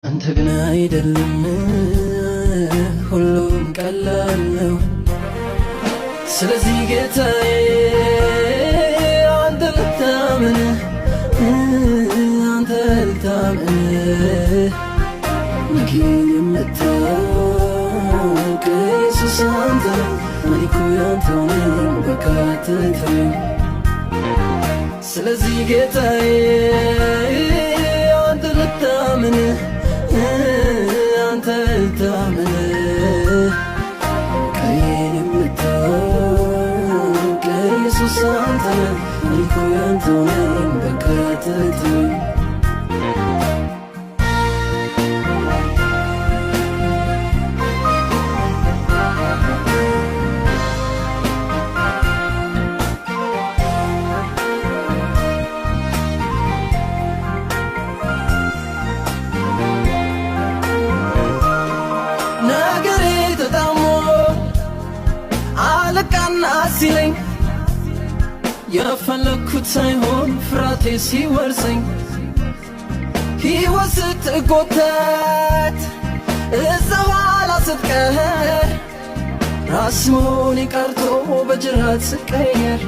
አንተ ግን አይደለም ሁሉም ቀላል ነው። ስለዚህ ጌታዬ አንተ ልታመን ግን የምታውቅ ኢየሱስ አንተ እኔ እኮ ያንተው ነኝ በቃ አትተወኝ። ስለዚህ ጌታዬ አንተ ልታመን ቀዬን የምታውቅ ኢየሱስ አንተ እኔ እኮ ያንተው ነኝ በቃ አትተወኝ። አለቃና ሲለኝ የፈለኩት ሳይሆን ፍራቴ ሲወርሰኝ ሕይወት ስትጎተት እዛ ኋላ ስትቀር ራስ መሆኔ ቀርቶ በጅራት ስቀየር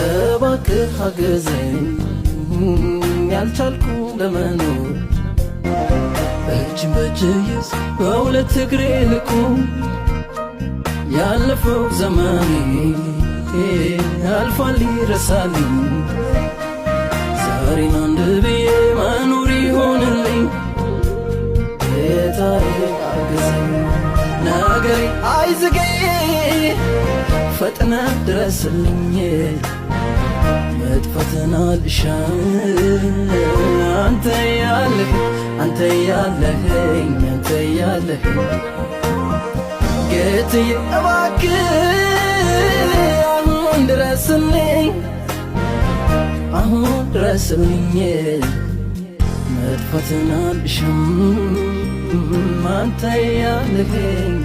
እባክህ አግዘኝ ያልቻልኩ ለመኖር እጅን በእጅ ይዝ በሁለት እግሬ ልቁም ያለፈው ዘመኔ አልፏል ይረሳልኝ ዛሬን አንድ ብዬ መኖር ይሆንልኝ ጌታዬ አግዘኝ ነገሬ አይዝገይ ፈጥነህ ድረስልኝ መጥፋትን አልሻም አንተ ያለኸኝ ጌታዬ እባክህ አሁን ድረስልኝ መጥፋትን አልሻም አንተ ያለኸኝ